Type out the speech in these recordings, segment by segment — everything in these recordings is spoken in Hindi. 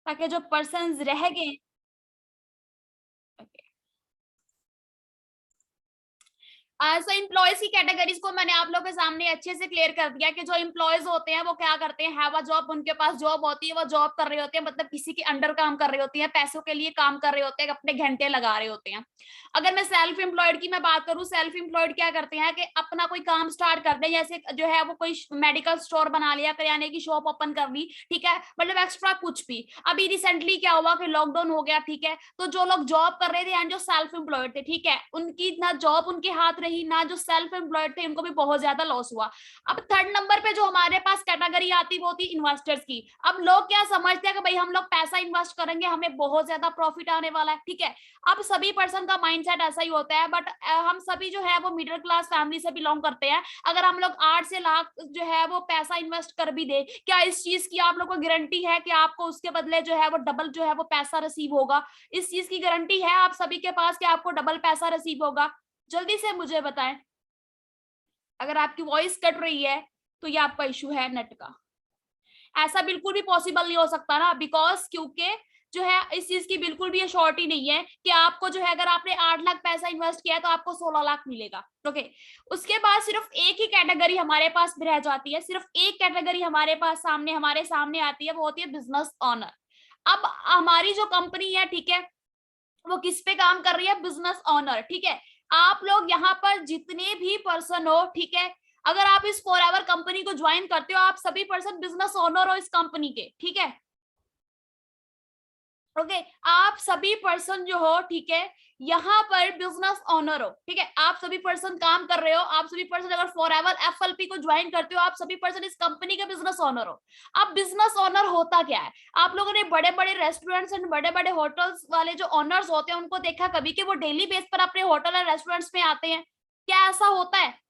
ताकि जो पर्सन रह गए। सो एम्प्लॉयज की कैटेगरीज को मैंने आप लोगों के सामने अच्छे से क्लियर कर दिया कि जो एम्प्लॉयज होते हैं वो क्या करते हैं, हैव अ जॉब, उनके पास जॉब होती है, वो जॉब कर रहे होते हैं, मतलब किसी के अंडर काम कर रहे होते हैं, पैसों के लिए काम कर रहे होते हैं, अपने घंटे लगा रहे होते हैं। अगर मैं सेल्फ एम्प्लॉयड की मैं बात करूं, सेल्फ एम्प्लॉयड क्या करते हैं कि अपना कोई काम स्टार्ट कर दे, जैसे जो है वो कोई मेडिकल स्टोर बना लिया, किराने की शॉप ओपन कर ली, ठीक है, मतलब एक्स्ट्रा कुछ भी। अभी रिसेंटली क्या हुआ कि लॉकडाउन हो गया, ठीक है, तो जो लोग जॉब कर रहे थे एंड जो सेल्फ एम्प्लॉयड थे, ठीक है, उनकी ना जॉब उनके हाथ रही, ना जो सेल्फ एम्प्लॉयड थे उनको भी बहुत ज्यादा लॉस हुआ। अब थर्ड नंबर पे जो हमारे पास कैटेगरी आती वो थी इन्वेस्टर्स की। अब लोग क्या समझते हैं कि भाई हम लोग पैसा इन्वेस्ट करेंगे हमें बहुत ज्यादा प्रॉफिट आने वाला है, ठीक है। अब सभी पर्सन का माइंडसेट ऐसा ही होता है, बट हम सभी जो है वो मिडिल क्लास फैमिली से बिलोंग करते हैं। अगर हम लोग 8 से लाख जो है वो पैसा इन्वेस्ट कर भी दे, क्या इस चीज की आप लोग को गारंटी है कि आपको उसके बदले जो है वो डबल जो है वो पैसा रिसीव होगा? इस चीज की गारंटी है आप सभी के पास कि आपको डबल पैसा रिसीव होगा? जल्दी से मुझे बताएं। अगर आपकी वॉइस कट रही है तो ये आपका इशू है नेट का। ऐसा बिल्कुल भी पॉसिबल नहीं हो सकता ना, बिकॉज क्योंकि जो है इस चीज की बिल्कुल भी श्योरिटी नहीं है कि आपको जो है अगर आपने 8 लाख पैसा इन्वेस्ट किया है तो आपको 16 लाख मिलेगा। ओके, उसके बाद सिर्फ एक ही कैटेगरी हमारे पास रह जाती है, सिर्फ एक कैटेगरी हमारे सामने आती है, वो होती है बिजनेस ओनर। अब हमारी जो कंपनी है, ठीक है, वो किस पे काम कर रही है? बिजनेस ओनर, ठीक है। आप लोग यहाँ पर जितने भी पर्सन हो, ठीक है, अगर आप इस फॉरएवर कंपनी को ज्वाइन करते हो, आप सभी पर्सन बिजनेस ओनर हो इस कंपनी के, ठीक है। ओके, आप सभी पर्सन जो हो, ठीक है, यहाँ पर बिजनेस ओनर हो, ठीक है, आप सभी पर्सन काम कर रहे हो, आप सभी पर्सन अगर फॉरएवर एफएलपी को ज्वाइन करते हो, आप सभी पर्सन इस कंपनी के बिजनेस ओनर हो। अब बिजनेस ओनर होता क्या है? आप लोगों ने बड़े बड़े रेस्टोरेंट्स एंड बड़े बड़े होटल्स वाले जो ओनर्स होते हैं उनको देखा कभी कि वो डेली बेस पर अपने होटल और रेस्टोरेंट्स में आते हैं? क्या ऐसा होता है?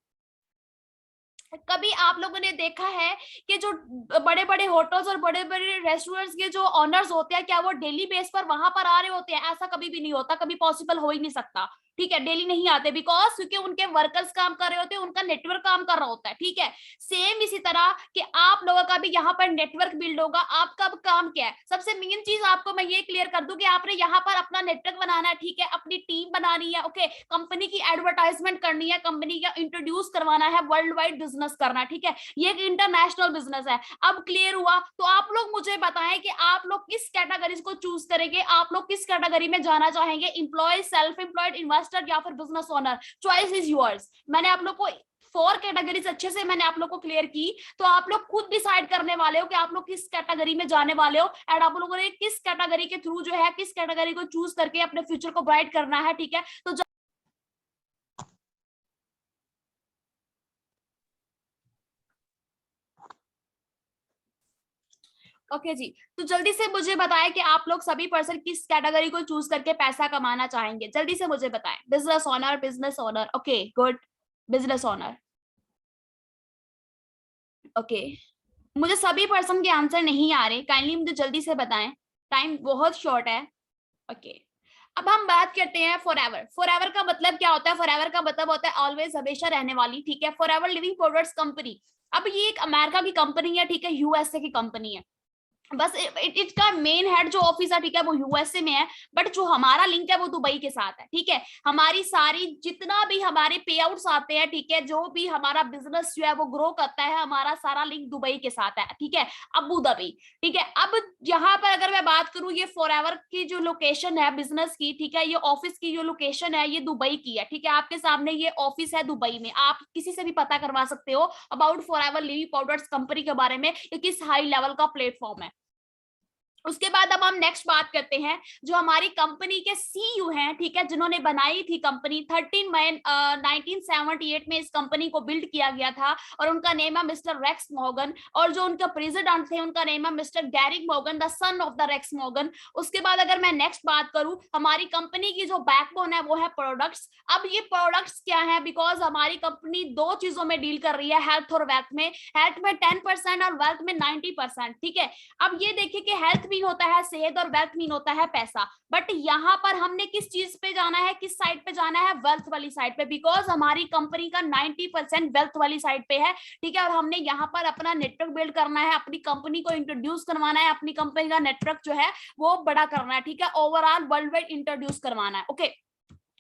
कभी आप लोगों ने देखा है कि जो बड़े बड़े होटल्स और बड़े बड़े रेस्टोरेंट्स के जो ओनर्स होते हैं क्या वो डेली बेस पर वहां पर आ रहे होते हैं? ऐसा कभी भी नहीं होता, कभी पॉसिबल हो ही नहीं सकता, ठीक है, डेली नहीं आते, बिकॉज क्योंकि उनके वर्कर्स काम कर रहे होते हैं, उनका नेटवर्क काम कर रहा होता है, ठीक है। सेम इसी तरह कि आप लोगों का भी यहाँ पर नेटवर्क बिल्ड होगा। आपका अब काम क्या है? सबसे मेन चीज आपको मैं ये क्लियर कर दूं कि आपने यहाँ पर अपना नेटवर्क बनाना है, ठीक है, अपनी टीम बनानी है, ओके, कंपनी की एडवर्टाइजमेंट करनी है, कंपनी का इंट्रोड्यूस करवाना है, वर्ल्ड वाइड बिजनेस करना है, ठीक है, ये एक इंटरनेशनल बिजनेस है। अब क्लियर हुआ? तो आप लोग मुझे बताएं कि आप लोग किस कैटेगरी को चूज करेंगे, आप लोग किस कैटेगरी में जाना चाहेंगे? एम्प्लॉय, सेल्फ एम्प्लॉयड, इन्वेस्टर या फिर business owner? Choice is yours. मैंने आप लोग को 4 कैटेगरीज अच्छे से मैंने आप लोग को क्लियर की, तो आप लोग खुद डिसाइड करने वाले हो कि आप लोग किस कैटेगरी में जाने वाले हो, एंड आप लोगों ने किस कैटेगरी के थ्रू जो है किस कैटेगरी को चूज करके अपने फ्यूचर को ब्राइट करना है, ठीक है। तो ओके जी, तो जल्दी से मुझे बताएं कि आप लोग सभी पर्सन किस कैटेगरी को चूज करके पैसा कमाना चाहेंगे? जल्दी से मुझे बताएं। Business owner, business owner, okay good, business owner, okay. मुझे सभी पर्सन के आंसर नहीं आ रहे, काइंडली मुझे जल्दी से बताएं, टाइम बहुत शॉर्ट है। ओके, अब हम बात करते हैं फॉरएवर। फॉरएवर का मतलब क्या होता है? फॉरएवर का मतलब होता है ऑलवेज, हमेशा रहने वाली, ठीक है। फॉरएवर लिविंग प्रोडक्ट्स कंपनी, अब ये एक अमेरिका की कंपनी है, ठीक है, यूएसए की कंपनी है। बस इसका मेन हेड जो ऑफिस है, ठीक है, वो यूएसए में है, बट जो हमारा लिंक है वो दुबई के साथ है, ठीक है। हमारी सारी जितना भी हमारे पे आउट्स आते हैं, ठीक है, जो भी हमारा बिजनेस जो है वो ग्रो करता है, हमारा सारा लिंक दुबई के साथ है, ठीक है, अबू धाबी, ठीक है। अब यहाँ पर अगर मैं बात करूं, ये फॉरएवर की जो लोकेशन है बिजनेस की, ठीक है, ये ऑफिस की जो लोकेशन है ये दुबई की है, ठीक है, आपके सामने ये ऑफिस है दुबई में। आप किसी से भी पता करवा सकते हो about forever living powders company के बारे में, ये किस हाई लेवल का प्लेटफॉर्म है। उसके बाद अब हम नेक्स्ट बात करते हैं जो हमारी कंपनी के सीईओ हैं, ठीक है, जिन्होंने बनाई थी कंपनी 13 मई 1978 में इस कंपनी को बिल्ड किया गया था, और उनका नेम है मिस्टर रेक्स मॉर्गन, और जो उनका प्रेसिडेंट थे उनका नेम है mister Garrick Morgan, the son of the Rex Morgan. उसके बाद अगर मैं नेक्स्ट बात करूं, हमारी कंपनी की जो बैकबोन है वो है प्रोडक्ट्स। अब ये प्रोडक्ट्स क्या है? बिकॉज हमारी कंपनी 2 चीजों में डील कर रही है, हेल्थ और वेल्थ में। हेल्थ में 10% और वेल्थ में 90%, ठीक है। अब ये देखिए कि हेल्थ मीन होता है सेहत और वेल्थ मीन होता है पैसा। बट यहाँ पर हमने किस चीज पे जाना है, किस साइड पे जाना है, वेल्थ वाली साइड पे, बिकॉज हमारी कंपनी का 90% वेल्थ वाली साइड पे है, ठीक है। और हमने यहाँ पर अपना नेटवर्क बिल्ड करना है, अपनी कंपनी को इंट्रोड्यूस करवाना है, अपनी कंपनी का नेटवर्क जो है वो बड़ा करना है, ठीक है, ओवरऑल वर्ल्ड वाइड इंट्रोड्यूस करवाना है। ओके,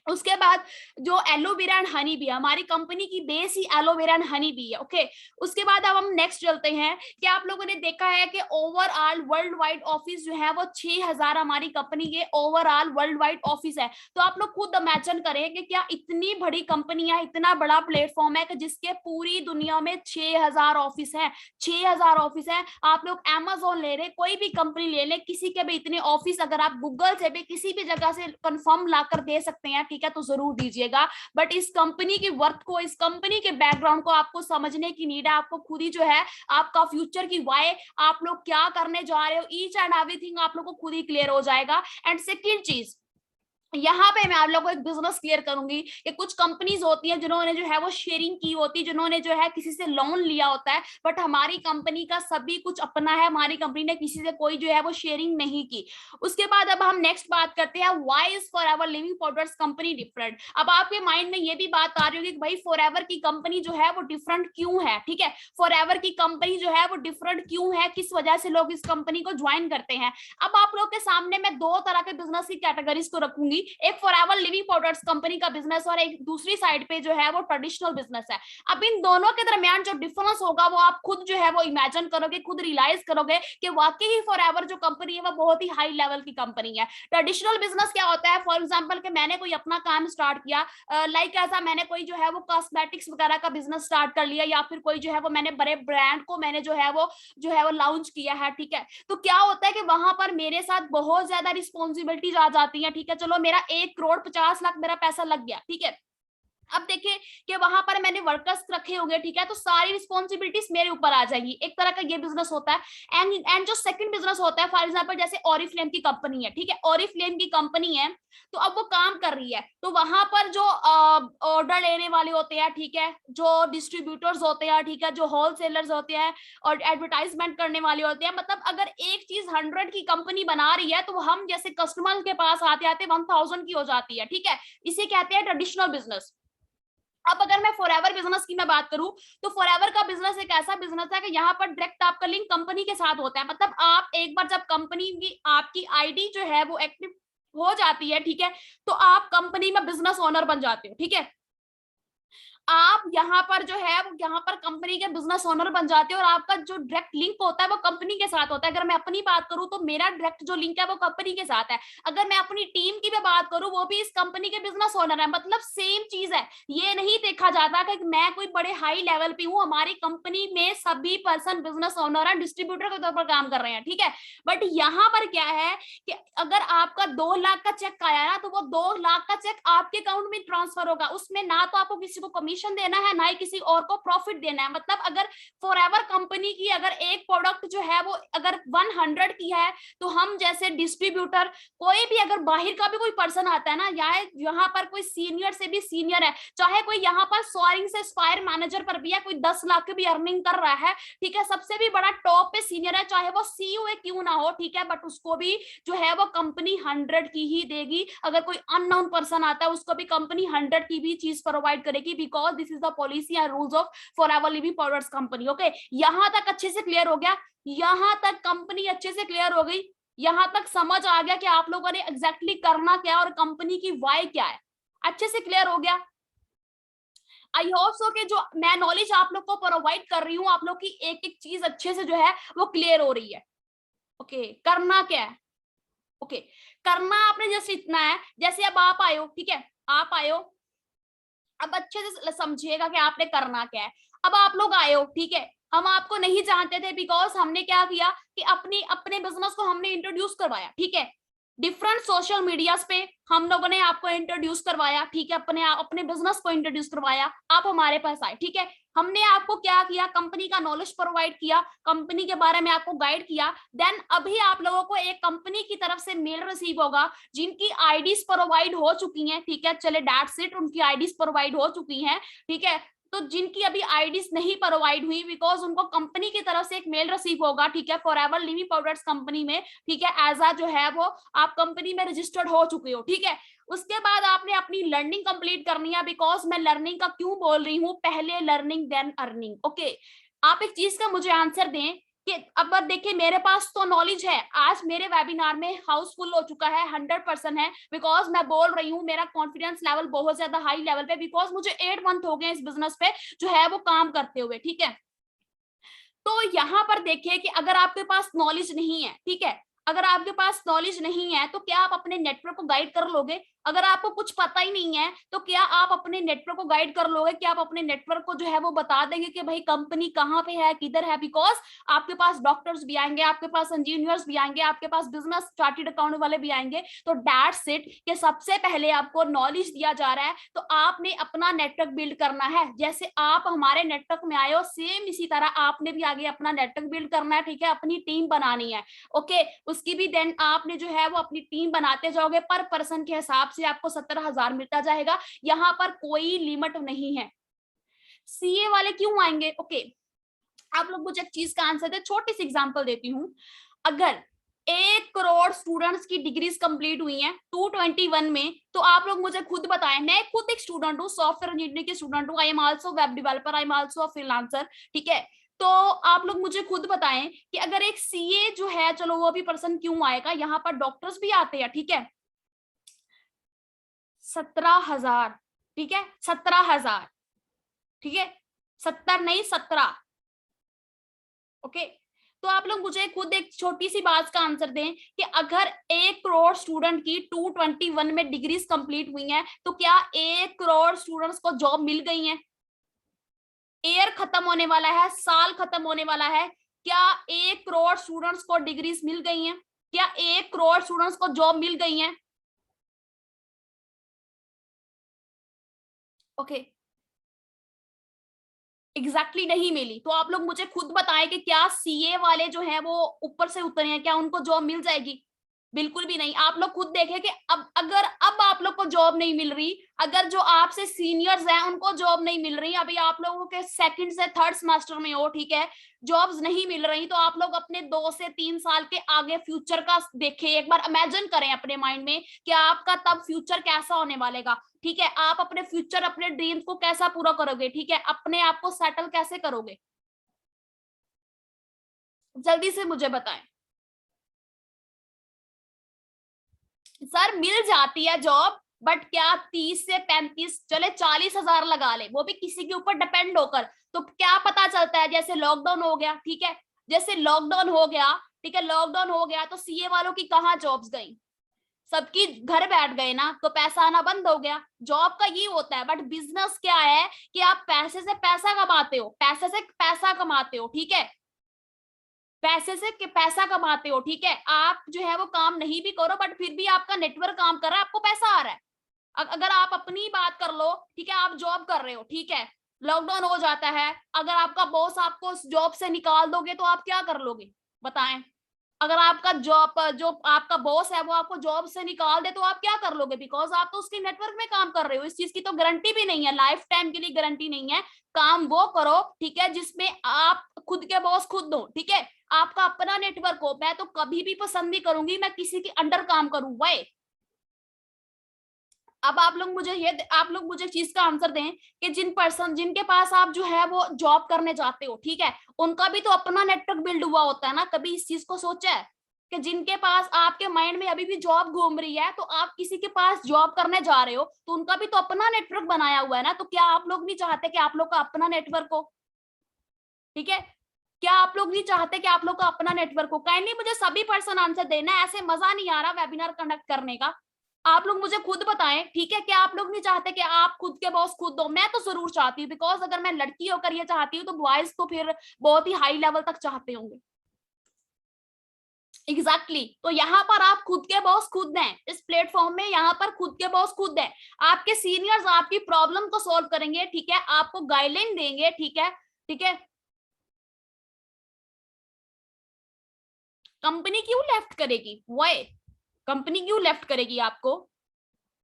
उसके बाद जो एलोवेरा एंड हनी भी है, हमारी कंपनी की base he aloe vera and honey भी है। ओके, उसके बाद अब हम नेक्स्ट चलते हैं कि आप लोगों ने देखा है कि ओवरऑल वर्ल्ड वाइड ऑफिस जो है वो 6000 हमारी कंपनी के ओवरऑल वर्ल्ड वाइड ऑफिस है। तो आप लोग खुद इमेजिन करें कि क्या इतनी बड़ी कंपनी है, इतना बड़ा प्लेटफॉर्म है कि जिसके पूरी दुनिया में 6000 ऑफिस है, 6000 ऑफिस है। आप लोग Amazon ले रहे, कोई भी कंपनी ले ले, किसी के भी इतने ऑफिस अगर आप गूगल से भी किसी भी जगह से कंफर्म लाकर दे सकते हैं, ठीक है, तो जरूर दीजिएगा। बट इस कंपनी की वर्थ को, इस कंपनी के बैकग्राउंड को आपको समझने की नीड है। आपको खुद ही जो है आपका फ्यूचर की वाई, आप लोग क्या करने जा रहे हो, ईच एंड एवरीथिंग आप लोग को खुद ही क्लियर हो जाएगा। एंड सेकंड चीज, यहाँ पे मैं आप लोगों को एक बिजनेस क्लियर करूंगी कि कुछ कंपनीज होती हैं जिन्होंने जो है वो शेयरिंग की होती है, जिन्होंने जो है किसी से लोन लिया होता है, बट हमारी कंपनी का सभी कुछ अपना है, हमारी कंपनी ने किसी से कोई जो है वो शेयरिंग नहीं की। उसके बाद अब हम नेक्स्ट बात करते हैं, why is forever living powders company different. अब आपके माइंड में ये भी बात आ रही होगी कि भाई फॉरएवर की कंपनी जो है वो डिफरेंट क्यों है, ठीक है, फॉरएवर की कंपनी जो है वो डिफरेंट क्यों है, किस वजह से लोग इस कंपनी को ज्वाइन करते हैं। अब आप लोग के सामने मैं दो तरह के बिजनेस की कैटेगरीज को रखूंगी, एक फॉरएवर लिविंग पाउडर्स कंपनी का बिजनेस और एक दूसरी साइड पे जो है वो ट्रेडिशनल बिजनेस है। अब इन दोनों के दरमियान जो डिफरेंस होगा वो आप खुद जो है वो इमेजिन करोगे, खुद रियलाइज करोगे कि वाकई ही फॉरएवर जो कंपनी है वो बहुत ही हाई लेवल की कंपनी है। ट्रेडिशनल बिजनेस क्या होता है, फॉर एग्जांपल कि मैंने कोई अपना काम स्टार्ट किया, लाइक ऐसा मैंने कोई जो है वो कॉस्मेटिक्स वगैरह का बिजनेस स्टार्ट कर लिया, या फिर कोई जो है वो मैंने बड़े ब्रांड को मैंने जो है वो लॉन्च किया है, ठीक है। तो क्या होता है कि वहां पर मेरे साथ बहुत ज्यादा रिस्पॉन्सिबिलिटीज आ जाती है, ठीक है। चलो मेरा 1,50,00,000 मेरा पैसा लग गया, ठीक है। अब देखिए कि वहां पर मैंने वर्कर्स रखे होंगे, ठीक है, तो सारी रिस्पॉन्सिबिलिटीज मेरे ऊपर आ जाएगी। एक तरह का ये बिजनेस होता है। एंड जो सेकंड बिजनेस होता है, फॉर एग्जांपल जैसे ओरिफ्लेम की कंपनी है, ठीक है, ओरिफ्लेम की कंपनी है, तो अब वो काम कर रही है, तो वहां पर जो ऑर्डर लेने वाले होते हैं, ठीक है, जो डिस्ट्रीब्यूटर्स होते हैं, ठीक है, जो होलसेलर्स होते हैं और एडवर्टाइजमेंट करने वाले होते हैं, मतलब अगर एक चीज 100 की कंपनी बना रही है तो हम जैसे कस्टमर के पास आते आते 1000 की हो जाती है, ठीक है। इसे कहते हैं ट्रेडिशनल बिजनेस। अब अगर मैं फॉरएवर बिजनेस की मैं बात करूं तो फॉरएवर का बिजनेस एक ऐसा बिजनेस है कि यहाँ पर डायरेक्ट आपका लिंक कंपनी के साथ होता है। मतलब आप एक बार जब कंपनी की आपकी आईडी जो है वो एक्टिव हो जाती है, ठीक है, तो आप कंपनी में बिजनेस ओनर बन जाते हो, ठीक है। आप यहाँ पर जो है वो यहाँ पर कंपनी के बिजनेस ओनर बन जाते हो और आपका जो डायरेक्ट लिंक होता है वो कंपनी के साथ होता है। अगर मैं अपनी बात करूं तो मेरा डायरेक्ट जो लिंक है वो कंपनी के साथ है। अगर मैं अपनी टीम की भी बात करूं वो भी इस कंपनी के बिजनेस ओनर है, मतलब सेम चीज है। ये नहीं देखा जाता कि मैं कोई बड़े हाई लेवल पे हूँ, हमारी कंपनी में सभी पर्सन बिजनेस ओनर है, डिस्ट्रीब्यूटर के तौर पर काम कर रहे हैं, ठीक है। बट यहाँ पर क्या है कि अगर आपका 2 लाख का चेक आया ना तो वो 2 लाख का चेक आपके अकाउंट में ट्रांसफर होगा, उसमें ना तो आपको किसी को कमीशन देना है ना ही किसी और को प्रॉफिट देना है। मतलब अगर फॉरएवर कंपनी की अगर एक प्रोडक्ट जो है वो अगर 100 की है तो हम जैसे डिस्ट्रीब्यूटर, कोई भी अगर बाहर का भी कोई पर्सन आता है ना, यहाँ पर कोई सीनियर से भी सीनियर है, चाहे कोई यहाँ पर सोअरिंग से स्पायर मैनेजर पर भी है, कोई 10 लाख की भी अर्निंग कर रहा है, ठीक है, सबसे भी बड़ा टॉप पे सीनियर है, चाहे वो सीईओ क्यों ना हो, ठीक है, बट उसको भी जो है वो कंपनी 100 की ही देगी। अगर कोई अननोन पर्सन आता है उसको भी कंपनी 100 की भी चीज प्रोवाइड करेगी, because this is the policy and rules of forever living powders company. Okay, यहां तक अच्छे से क्लियर हो गया, यहां तक कंपनी अच्छे से क्लियर हो गई, यहां तक समझ आ गया कि आप लोगों ने एग्जैक्टली करना क्या और कंपनी की वाई क्या है, अच्छे से क्लियर हो गया। आई होप सो कि जो मैं नॉलेज आप लोग को प्रोवाइड कर रही हूँ आप लोग की एक एक चीज अच्छे से जो है वो क्लियर हो रही है। ओके, करना क्या है, ओके, करना आपने जस्ट इतना है, जैसे अब आप आयो, ठीक है, आप आयो, अब अच्छे से समझिएगा कि आपने करना क्या है। अब आप लोग आए हो, ठीक है, हम आपको नहीं जानते थे, बिकॉज हमने क्या किया कि अपने बिजनेस को हमने इंट्रोड्यूस करवाया, ठीक है, डिफरेंट सोशल मीडियाज पे हम लोगों ने आपको इंट्रोड्यूस करवाया, ठीक है, अपने बिजनेस को इंट्रोड्यूस करवाया, आप हमारे पास आए, ठीक है, हमने आपको क्या किया, कंपनी का नॉलेज प्रोवाइड किया, कंपनी के बारे में आपको गाइड किया। देन अभी आप लोगों को एक कंपनी की तरफ से मेल रिसीव होगा जिनकी आईडीज प्रोवाइड हो चुकी हैं, ठीक है, चले दैट्स इट, उनकी आईडीज प्रोवाइड हो चुकी हैं, ठीक है, तो जिनकी अभी आईडीज नहीं प्रोवाइड हुई, बिकॉज उनको कंपनी की तरफ से एक मेल रिसीव होगा, ठीक है, फॉरएवर लिविंग प्रोडक्ट्स कंपनी में, ठीक है, एज आ जो है वो आप कंपनी में रजिस्टर्ड हो चुके हो, ठीक है। उसके बाद आपने अपनी लर्निंग कंप्लीट करनी है, बिकॉज मैं लर्निंग का क्यों बोल रही हूँ, पहले लर्निंग देन अर्निंग, ओके। आप एक चीज का मुझे आंसर दें कि अब देखिए मेरे पास तो नॉलेज है, आज मेरे वेबिनार में हाउसफुल हो चुका है, 100% है, बिकॉज मैं बोल रही हूँ, मेरा कॉन्फिडेंस लेवल बहुत ज्यादा हाई लेवल पे, बिकॉज मुझे 8 मंथ हो गए इस बिजनेस पे जो है वो काम करते हुए, ठीक है। तो यहाँ पर देखिए कि अगर आपके पास नॉलेज नहीं है, ठीक है, अगर आपके पास नॉलेज नहीं है तो क्या आप अपने नेटवर्क को गाइड कर लोगे? अगर आपको कुछ पता ही नहीं है तो क्या आप अपने नेटवर्क को गाइड कर लोगे? क्या आप अपने नेटवर्क को जो है वो बता देंगे कि भाई कंपनी कहाँ पे है, किधर है? बिकॉज आपके पास डॉक्टर्स भी आएंगे, आपके पास इंजीनियर्स भी आएंगे, आपके पास बिजनेस चार्टर्ड अकाउंट वाले भी आएंगे। तो दैट्स इट कि सबसे पहले आपको नॉलेज दिया जा रहा है तो आपने अपना नेटवर्क बिल्ड करना है। जैसे आप हमारे नेटवर्क में आए हो, सेम इसी तरह आपने भी आगे अपना नेटवर्क बिल्ड करना है, ठीक है, अपनी टीम बनानी है, ओके। उसकी भी देन आपने जो है वो अपनी टीम बनाते जाओगे, पर पर्सन के हिसाब से आपको 17,000 मिलता जाएगा, यहाँ पर कोई लिमिट नहीं है। सीए वाले क्यों आएंगे? ओके, आप लोग मुझे एक चीज का आंसर दे, छोटी सी एग्जांपल देती हूँ। अगर 1 करोड़ स्टूडेंट्स की डिग्रीज कंप्लीट हुई हैं 221 में, तो आप लोग मुझे खुद बताएं, मैं खुद एक स्टूडेंट हूँ, सॉफ्टवेयर इंजीनियरिंग की स्टूडेंट हूँ, I am also web developer, I am also a freelancer, ठीक है। तो आप लोग मुझे खुद बताएं कि अगर एक सीए जो है, चलो वो भी पर्सन क्यों आएगा, यहाँ पर डॉक्टर्स भी आते हैं, ठीक है, 17,000, ठीक है, 17,000, ठीक है, 70 नहीं 17, ओके। तो आप लोग मुझे खुद एक छोटी सी बात का आंसर दें कि अगर 1 करोड़ स्टूडेंट की 221 में डिग्रीज कंप्लीट हुई हैं तो क्या 1 करोड़ स्टूडेंट्स को जॉब मिल गई है? ईयर खत्म होने वाला है, साल खत्म होने वाला है, क्या 1 करोड़ स्टूडेंट्स को डिग्रीज मिल गई हैं? क्या 1 करोड़ स्टूडेंट्स को जॉब मिल गई है? ओके, एग्जैक्टली नहीं मिली। तो आप लोग मुझे खुद बताएं कि क्या सीए वाले जो हैं वो ऊपर से उतरे हैं, क्या उनको जॉब मिल जाएगी? बिल्कुल भी नहीं। आप लोग खुद देखें कि अब आप लोग को जॉब नहीं मिल रही, अगर जो आपसे सीनियर्स हैं उनको जॉब नहीं मिल रही, अभी आप लोगों के सेकंड से थर्ड सेमेस्टर में हो, ठीक है, जॉब्स नहीं मिल रही, तो आप लोग अपने 2 से 3 साल के आगे फ्यूचर का देखें, एक बार इमेजिन करें अपने माइंड में कि आपका तब फ्यूचर कैसा होने वालेगा, ठीक है। आप अपने फ्यूचर, अपने ड्रीम्स को कैसा पूरा करोगे, ठीक है, अपने आप को सेटल कैसे करोगे? जल्दी से मुझे बताएं। सर मिल जाती है जॉब, बट क्या 30 से 35, चले 40,000 लगा ले, वो भी किसी के ऊपर डिपेंड होकर। तो क्या पता चलता है, जैसे लॉकडाउन हो गया, ठीक है, जैसे लॉकडाउन हो गया, ठीक है, लॉकडाउन हो गया तो सीए वालों की कहाँ जॉब्स गई? सबकी घर बैठ गए ना, तो पैसा आना बंद हो गया। जॉब का ये होता है, बट बिजनेस क्या है कि आप पैसे से पैसा कमाते हो, पैसे से पैसा कमाते हो, ठीक है, पैसे से पैसा कमाते हो, ठीक है। आप जो है वो काम नहीं भी करो, बट फिर भी आपका नेटवर्क काम कर रहा है, आपको पैसा आ रहा है। अगर आप अपनी बात कर लो, ठीक है, आप जॉब कर रहे हो, ठीक है, लॉकडाउन हो जाता है, अगर आपका बॉस आपको जॉब से निकाल दोगे तो आप क्या कर लोगे? बताएं। अगर आपका जॉब, जो आपका बॉस है वो आपको जॉब से निकाल दे तो आप क्या कर लोगे? बिकॉज आप तो उसके नेटवर्क में काम कर रहे हो, इस चीज की तो गारंटी भी नहीं है, लाइफ टाइम के लिए गारंटी नहीं है। काम वो करो, ठीक है, जिसमें आप खुद के बॉस खुद हो, ठीक है, आपका अपना नेटवर्क हो। मैं तो कभी भी पसंद नहीं करूंगी मैं किसी के अंडर काम करूं, वाई? अब आप लोग मुझे चीज का आंसर दें कि जिनके पास आप जो है वो जॉब करने जाते हो, ठीक है, उनका भी तो अपना नेटवर्क बिल्ड हुआ होता है ना। कभी इस चीज को सोचा है कि जिनके पास, आपके माइंड में अभी भी जॉब घूम रही है, तो आप किसी के पास जॉब करने जा रहे हो तो उनका भी तो अपना नेटवर्क बनाया हुआ है ना। तो क्या आप लोग नहीं चाहते कि आप लोग का अपना नेटवर्क हो? ठीक है, क्या आप लोग नहीं चाहते कि आप लोग का अपना नेटवर्क हो? काइंडली मुझे सभी पर्सन आंसर देना है, ऐसे मजा नहीं आ रहा वेबिनार कंडक्ट करने का। आप लोग मुझे खुद बताएं, ठीक है, क्या आप लोग नहीं चाहते कि आप खुद के बॉस खुद हो? मैं तो जरूर चाहती हूँ, बिकॉज अगर मैं लड़की होकर ये चाहती हूँ तो बॉयज तो फिर बहुत ही हाई लेवल तक चाहते होंगे। एग्जैक्टली तो यहाँ पर आप खुद के बॉस खुद हैं, इस प्लेटफॉर्म में यहाँ पर खुद के बॉस खुद हैं। आपके सीनियर्स आपकी प्रॉब्लम को सॉल्व करेंगे, ठीक है, आपको गाइडलाइन देंगे, ठीक है, ठीक है। कंपनी क्यों लेफ्ट करेगी? वाई? कंपनी क्यों लेफ्ट करेगी आपको?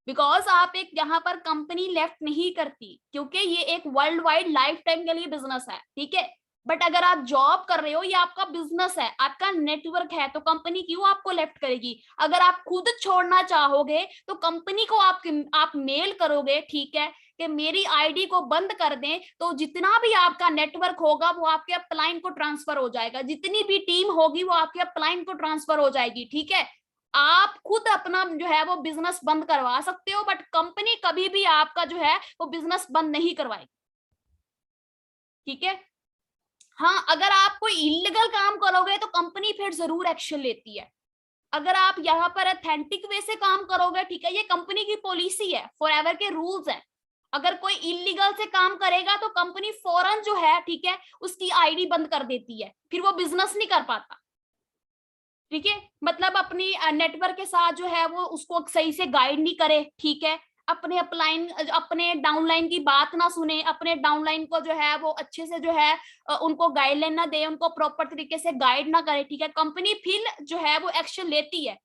बिकॉज आप एक यहाँ पर कंपनी लेफ्ट नहीं करती, क्योंकि ये एक वर्ल्ड वाइड लाइफ टाइम के लिए बिजनेस है, ठीक है। बट अगर आप जॉब कर रहे हो, ये आपका बिजनेस है, आपका नेटवर्क है, तो कंपनी क्यों आपको लेफ्ट करेगी? अगर आप खुद छोड़ना चाहोगे तो कंपनी को आप मेल करोगे, ठीक है, कि मेरी आईडी को बंद कर दें, तो जितना भी आपका नेटवर्क होगा वो आपके अपलाइन को ट्रांसफर हो जाएगा, जितनी भी टीम होगी वो आपके अपलाइन को ट्रांसफर हो जाएगी, ठीक है। आप खुद अपना जो है वो बिजनेस बंद करवा सकते हो, बट कंपनी कभी भी आपका जो है वो बिजनेस बंद नहीं करवाएगी, ठीक है। हाँ, अगर आप कोई इलीगल काम करोगे तो कंपनी फिर जरूर एक्शन लेती है। अगर आप यहाँ पर अथेंटिक वे से काम करोगे, ठीक है, ये कंपनी की पॉलिसी है, फॉरएवर के रूल्स है। अगर कोई इलीगल से काम करेगा तो कंपनी फौरन जो है, ठीक है, उसकी आईडी बंद कर देती है, फिर वो बिजनेस नहीं कर पाता, ठीक है। मतलब अपनी नेटवर्क के साथ जो है वो उसको सही से गाइड नहीं करे, ठीक है, अपने अपलाइन अपने डाउनलाइन की बात ना सुने, अपने डाउनलाइन को जो है वो अच्छे से जो है उनको गाइडलाइन ना दे, उनको प्रॉपर तरीके से गाइड ना करे, ठीक है, कंपनी फिर जो है वो एक्शन लेती है।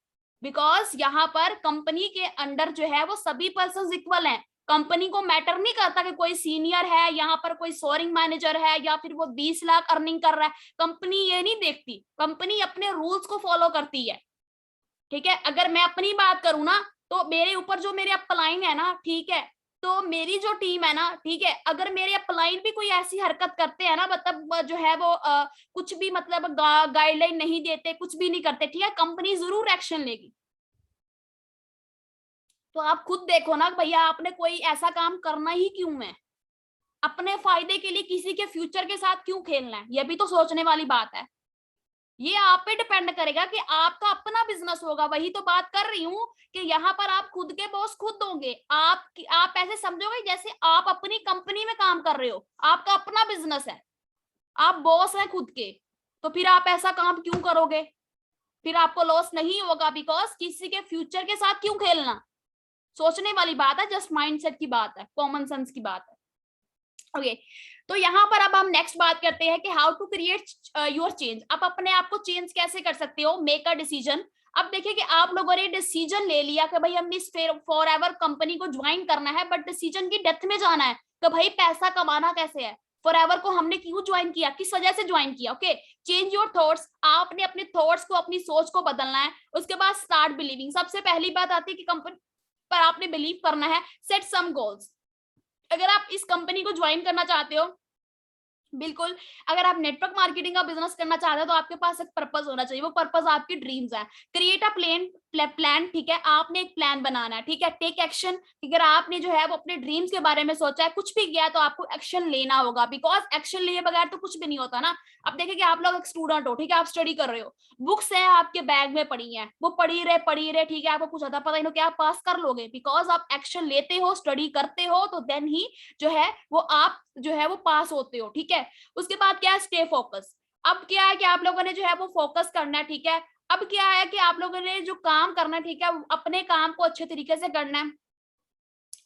बिकॉज यहाँ पर कंपनी के अंडर जो है वो सभी पर्सन इक्वल हैं। कंपनी को मैटर नहीं करता कि कोई सीनियर है, यहाँ पर कोई सोरिंग मैनेजर है, या फिर वो 20 लाख अर्निंग कर रहा है, कंपनी ये नहीं देखती, कंपनी अपने रूल्स को फॉलो करती है, ठीक है। अगर मैं अपनी बात करूं ना, तो मेरे ऊपर जो मेरे अपलाइन है ना, ठीक है, तो मेरी जो टीम है ना, ठीक है, अगर मेरे अपलाइन भी कोई ऐसी हरकत करते हैं ना, मतलब जो है वो कुछ भी मतलब गाइडलाइन नहीं देते, कुछ भी नहीं करते, ठीक है, कंपनी जरूर एक्शन लेगी। तो आप खुद देखो ना भैया, आपने कोई ऐसा काम करना ही क्यों है? अपने फायदे के लिए किसी के फ्यूचर के साथ क्यों खेलना है? ये भी तो सोचने वाली बात है। ये आप पे डिपेंड करेगा कि आपका अपना बिजनेस होगा, वही तो बात कर रही हूँ कि यहाँ पर आप खुद के बॉस खुद होंगे। आप ऐसे समझोगे जैसे आप अपनी कंपनी में काम कर रहे हो, आपका अपना बिजनेस है, आप बॉस हैं खुद के, तो फिर आप ऐसा काम क्यों करोगे? फिर आपको लॉस नहीं होगा, बिकॉज किसी के फ्यूचर के साथ क्यों खेलना? सोचने वाली बात है, जस्ट माइंडसेट की बात है, कॉमन सेंस की बात है। ओके, तो यहाँ पर अब हम नेक्स्ट बात करते हैं कि how to create your change. आप अपने आप को चेंज कैसे कर सकते हो? Make a decision. अब देखिए कि आप लोगों ने डिसीजन ले लिया कि भाई हमने इस फॉर एवर कंपनी को ज्वाइन करना है, बट डिसीजन की डेप्थ में जाना है कि भाई पैसा कमाना कैसे है। फॉर एवर को हमने क्यों ज्वाइन किया, किस वजह से ज्वाइन किया? Okay, change your thoughts. आपने अपने थॉट्स को, अपनी सोच को बदलना है। उसके बाद स्टार्ट बिलीविंग। सबसे पहली बात आती है कि कंपनी पर आपने बिलीव करना है। Set some goals. अगर आप इस कंपनी को ज्वाइन करना चाहते हो, बिल्कुल, अगर आप नेटवर्क मार्केटिंग का बिजनेस करना चाहते हो तो आपके पास एक पर्पस होना चाहिए, वो पर्पस आपकी ड्रीम्स है। क्रिएट अ प्लान, ठीक है, आपने एक प्लान बनाना है, ठीक है। Take action. अगर आपने जो है वो अपने ड्रीम्स के बारे में सोचा है, कुछ भी किया, तो आपको एक्शन लेना होगा, बिकॉज एक्शन लिए बगैर तो कुछ भी नहीं होता ना। अब देखिए कि आप लोग एक स्टूडेंट हो, ठीक है, आप स्टडी कर रहे हो, बुक्स है आपके बैग में पड़ी है, वो पढ़ी रहे, ठीक है, आपको कुछ ज्यादा पता ही नहीं, क्या आप पास कर लोगे? बिकॉज आप एक्शन लेते हो, स्टडी करते हो, तो देन ही जो है वो आप जो है वो पास होते हो, ठीक है। उसके बाद क्या है? Stay focus. अब क्या है कि आप लोगों ने जो है वो फोकस करना है, ठीक है। अब क्या है कि आप लोगों ने जो काम करना है, ठीक है, अपने काम को अच्छे तरीके से करना है।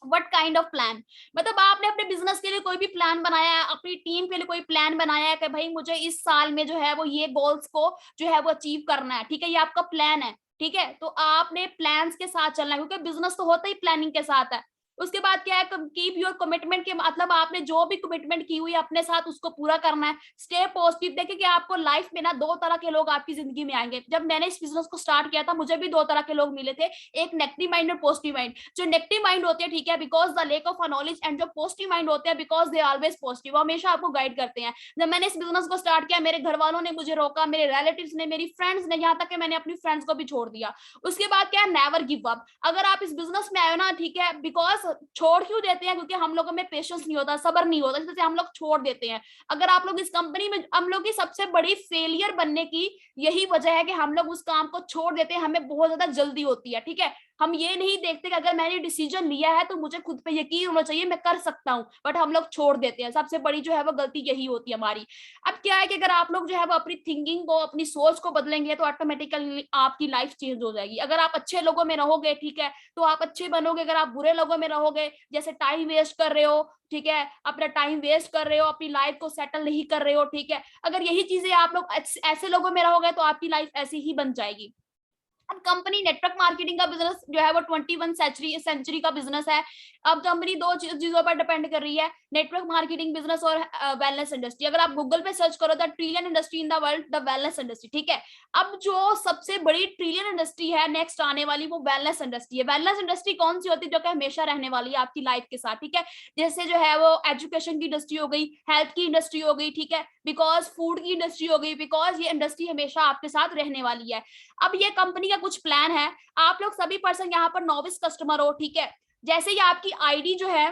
What kind of plan? मतलब आपने अपने बिजनेस के लिए कोई भी प्लान बनाया है, अपनी टीम के लिए कोई प्लान बनाया है कि भाई मुझे इस साल में जो है वो ये गोल्स को जो है वो अचीव करना है, ठीक है, ये आपका प्लान है, ठीक है। तो आपने प्लान्स के साथ चलना है, क्योंकि बिजनेस तो होता ही प्लानिंग के साथ है। उसके बाद क्या है? कीप योर कमिटमेंट, के मतलब आपने जो भी कमिटमेंट की हुई है अपने साथ, उसको पूरा करना है। Stay positive. देखिए कि आपको लाइफ में ना दो तरह के लोग आपकी जिंदगी में आएंगे। जब मैंने इस बिजनेस को स्टार्ट किया था, मुझे भी दो तरह के लोग मिले थे, एक नेगेटिव माइंड और पॉजिटिव माइंड। जो नेगेटिव माइंड होते हैं, ठीक है, because the lake of knowledge, and जो पॉजिटिव माइंड होते हैं बिकॉज दे ऑलवेज पॉजिटिव, हमेशा आपको गाइड करते हैं। जब मैंने इस बिजनेस को स्टार्ट किया, मेरे घर वालों ने मुझे रोका, मेरे रिलेटिव्स ने, मेरी फ्रेंड्स ने, यहाँ तक कि मैंने अपनी फ्रेंड्स को भी छोड़ दिया। उसके बाद क्या है? Never give up. अगर आप इस बिजनेस में आए हो ना, ठीक है, बिकॉज छोड़ क्यों देते हैं? क्योंकि हम लोगों में पेशेंस नहीं होता, सब्र नहीं होता, इसलिए हम लोग छोड़ देते हैं। अगर आप लोग इस कंपनी में, हम लोग की सबसे बड़ी फेलियर बनने की यही वजह है कि हम लोग उस काम को छोड़ देते हैं, हमें बहुत ज्यादा जल्दी होती है, ठीक है। हम ये नहीं देखते कि अगर मैंने डिसीजन लिया है तो मुझे खुद पे यकीन होना चाहिए, मैं कर सकता हूँ, बट हम लोग छोड़ देते हैं। सबसे बड़ी जो है वो गलती यही होती है हमारी। अब क्या है कि अगर आप लोग जो है वो अपनी थिंकिंग को, अपनी सोच को बदलेंगे, तो ऑटोमेटिकली आपकी लाइफ चेंज हो जाएगी। अगर आप अच्छे लोगों में रहोगे, ठीक है, तो आप अच्छे बनोगे। अगर आप बुरे लोगों में रहोगे, जैसे टाइम वेस्ट कर रहे हो, ठीक है, अपना टाइम वेस्ट कर रहे हो, अपनी लाइफ को सेटल नहीं कर रहे हो, ठीक है, अगर यही चीजें आप लोग ऐसे लोगों में रहोगे तो आपकी लाइफ ऐसी ही बन जाएगी। अब कंपनी नेटवर्क मार्केटिंग का बिजनेस जो है वो 21 सेंचुरी का बिजनेस है। अब कंपनी दो चीजों पर डिपेंड कर रही है, नेटवर्क मार्केटिंग बिजनेस और वेलनेस इंडस्ट्री। अगर आप गूगल पे सर्च करो the trillion industry in the world, the wellness industry, ठीक है। अब जो सबसे बड़ी ट्रिलियन इंडस्ट्री है नेक्स्ट आने वाली, वो वेलनेस इंडस्ट्री है। वेलनेस इंडस्ट्री कौन सी होती है? जो कि हमेशा रहने वाली है आपकी लाइफ के साथ, ठीक है। जैसे जो है वो एजुकेशन की इंडस्ट्री हो गई, हेल्थ की इंडस्ट्री हो गई, ठीक है, बिकॉज फूड की इंडस्ट्री हो गई, बिकॉज ये इंडस्ट्री हमेशा आपके साथ रहने वाली है। अब ये कंपनी का कुछ प्लान है। आप लोग सभी पर्सन यहाँ पर नॉविस कस्टमर हो, ठीक है। जैसे ही आपकी आईडी जो है,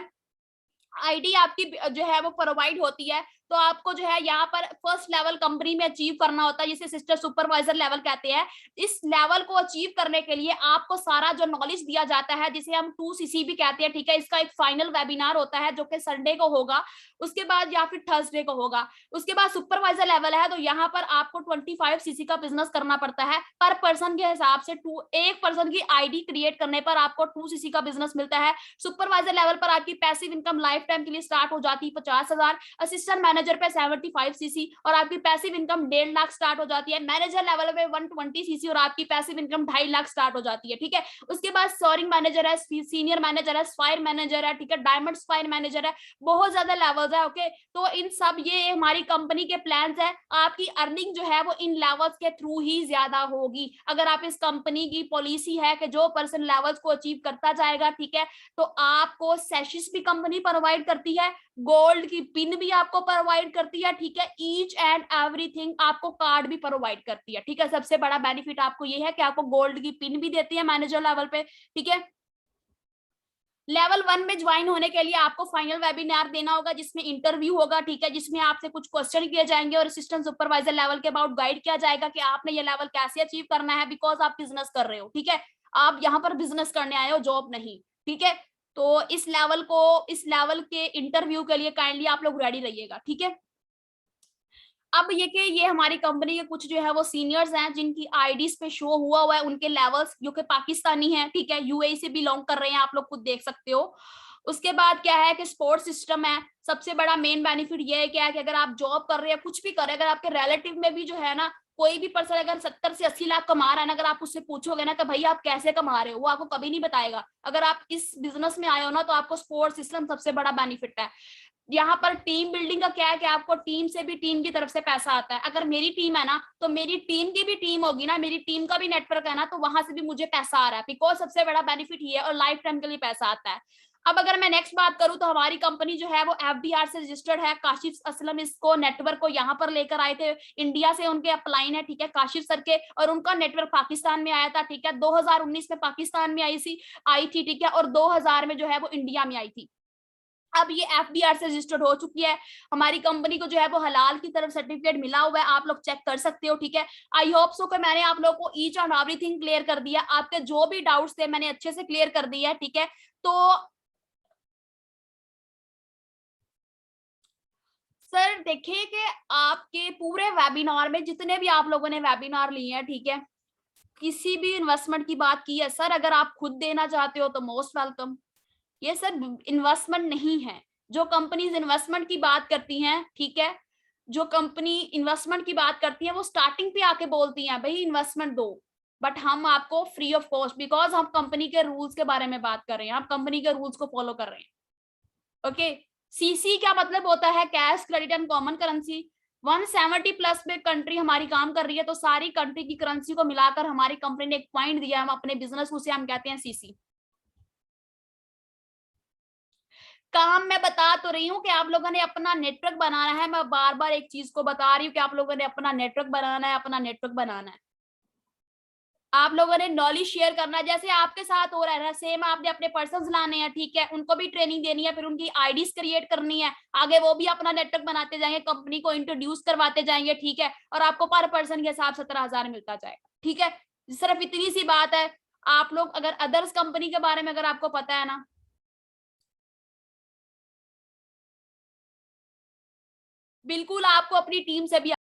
आईडी आपकी जो है वो प्रोवाइड होती है, तो आपको जो है यहाँ पर फर्स्ट लेवल कंपनी में अचीव करना होता है, जिसे सिस्टर सुपरवाइजर लेवल कहते हैं। इस लेवल को अचीव करने के लिए आपको सारा जो नॉलेज दिया जाता है, जिसे हम 2CC भी कहते हैं, ठीक है। इसका एक फाइनल वेबिनार होता है जो कि संडे को होगा, उसके बाद या फिर थर्सडे को होगा। उसके बाद सुपरवाइजर लेवल है, तो यहाँ पर आपको 25CC का बिजनेस करना पड़ता है पर पर्सन के हिसाब से। एक पर्सन की आईडी क्रिएट करने पर आपको 2CC का बिजनेस मिलता है। सुपरवाइजर लेवल पर आपकी पैसिव इनकम लाइफ टाइम के लिए स्टार्ट हो जाती है 50,000, असिस्टेंट मैनेजर पे 75CC और आपकी पैसिव इनकम 1.5 लाख स्टार्ट हो जाती है। मैनेजर लेवल पे 120CC और आपकी पैसिव इनकम 2.5 लाख स्टार्ट हो जाती है, ठीक है। उसके बाद सोरिंग मैनेजर है, सीनियर मैनेजर है, स्पायर मैनेजर है, ठीक है, डायमंड स्पायर मैनेजर है, बहुत ज्यादा लेवल्स है, ओके। तो इन सब ये हमारी कंपनी के प्लान्स है। आपकी अर्निंग जो है वो इन लेवल्स के थ्रू ही ज्यादा होगी। अगर आप इस कंपनी की पॉलिसी है कि जो पर्सन लेवल्स को अचीव करता जाएगा, ठीक है, तो आपको सेशिस भी कंपनी प्रोवाइड करती है, गोल्ड की पिन भी आपको प्रोवाइड करती है, ठीक है, ईच एंड एवरीथिंग, आपको कार्ड भी प्रोवाइड करती है, ठीक है। सबसे बड़ा बेनिफिट आपको ये है कि आपको गोल्ड की पिन भी देती है मैनेजर लेवल पे, ठीक है। लेवल 1 में ज्वाइन होने के लिए आपको फाइनल वेबिनार देना होगा, जिसमें इंटरव्यू होगा, ठीक है, जिसमें आपसे कुछ क्वेश्चन किए जाएंगे और असिस्टेंट सुपरवाइजर लेवल के अबाउट गाइड किया जाएगा कि आपने ये लेवल कैसे अचीव करना है, बिकॉज आप बिजनेस कर रहे हो, ठीक है। आप यहाँ पर बिजनेस करने आए हो, जॉब नहीं, ठीक है। तो इस लेवल के इंटरव्यू के लिए काइंडली आप लोग रेडी रहिएगा, ठीक है। अब ये हमारी कंपनी के कुछ जो है वो सीनियर्स हैं, जिनकी आईडीज पे शो हुआ है उनके लेवल्स, जो कि पाकिस्तानी हैं, ठीक है, यूएई से बिलोंग कर रहे हैं, आप लोग खुद देख सकते हो। उसके बाद क्या है कि स्पोर्ट सिस्टम है। सबसे बड़ा मेन बेनिफिट ये है क्या है कि अगर आप जॉब कर रहे हैं, कुछ भी कर रहे हैं, अगर आपके रिलेटिव में भी जो है ना कोई भी पर्सन अगर 70 से 80 लाख कमा रहा है ना, अगर आप उससे पूछोगे ना कि भाई आप कैसे कमा रहे हो, वो आपको कभी नहीं बताएगा। अगर आप इस बिजनेस में आए हो ना, तो आपको स्पोर्ट सिस्टम सबसे बड़ा बेनिफिट है। यहाँ पर टीम बिल्डिंग का क्या है कि आपको टीम से भी टीम की तरफ से पैसा आता है। अगर मेरी टीम है ना, तो मेरी टीम की भी टीम होगी ना, मेरी टीम का भी नेटवर्क है ना, तो वहां से भी मुझे पैसा आ रहा है, बिकॉज सबसे बड़ा बेनिफिट ये है, और लाइफ टाइम के लिए पैसा आता है। अब अगर मैं नेक्स्ट बात करूं, तो हमारी कंपनी जो है वो FBR से रजिस्टर्ड है। काशिफ असलम इसको नेटवर्क को यहाँ पर लेकर आए थे, इंडिया से उनके अपलाइन है, ठीक है, काशिफ सर के, और उनका नेटवर्क पाकिस्तान में आया था, ठीक है। 2019 में पाकिस्तान में आई थी, ठीक है, और 2000 में जो है वो इंडिया में आई थी। अब ये FBR से रजिस्टर्ड हो चुकी है। हमारी कंपनी को जो है वो हलाल की तरफ सर्टिफिकेट मिला हुआ है, आप लोग चेक कर सकते हो, ठीक है। आई होप सो कि मैंने आप लोगों को ईच एंड एवरीथिंग क्लियर कर दिया। आपके जो भी डाउट्स थे मैंने अच्छे से क्लियर कर दिया है, ठीक है। तो सर देखिए कि आपके पूरे वेबिनार में जितने भी आप लोगों ने वेबिनार लिए हैं, ठीक है, किसी भी इन्वेस्टमेंट की बात की है सर, अगर आप खुद देना चाहते हो तो मोस्ट वेलकम। ये सर इन्वेस्टमेंट नहीं है। जो कंपनीज इन्वेस्टमेंट की बात करती हैं, ठीक है, जो कंपनी इन्वेस्टमेंट की बात करती है वो स्टार्टिंग पे आके बोलती हैं भाई इन्वेस्टमेंट दो, बट हम आपको फ्री ऑफ कॉस्ट, बिकॉज हम कंपनी के रूल्स के बारे में बात कर रहे हैं, हम कंपनी के रूल्स को फॉलो कर रहे हैं, ओके। CC क्या मतलब होता है? Cash, credit and common currency. 170 plus में कंट्री हमारी काम कर रही है, तो सारी कंट्री की करेंसी को मिलाकर हमारी कंपनी ने एक पॉइंट दिया, हम अपने बिजनेस उसे हम कहते हैं CC। काम मैं बता तो रही हूँ कि आप लोगों ने अपना नेटवर्क बनाना है। मैं बार बार एक चीज को बता रही हूँ कि आप लोगों ने अपना नेटवर्क बनाना है, अपना नेटवर्क बनाना है। आप लोगों ने नॉलेज शेयर करना है, जैसे आपके साथ हो रहा है सेम आपने अपने पर्सन्स लाने हैं, ठीक है, उनको भी ट्रेनिंग देनी है, फिर उनकी आईडीज क्रिएट करनी है, आगे वो भी अपना नेटवर्क बनाते जाएंगे, कंपनी को इंट्रोड्यूस करवाते जाएंगे, ठीक है, और आपको पर पर्सन के हिसाब 17,000 मिलता जाएगा, ठीक है। सिर्फ इतनी सी बात है। आप लोग अगर अदर्स कंपनी के बारे में अगर आपको पता है ना, बिल्कुल आपको अपनी टीम से भी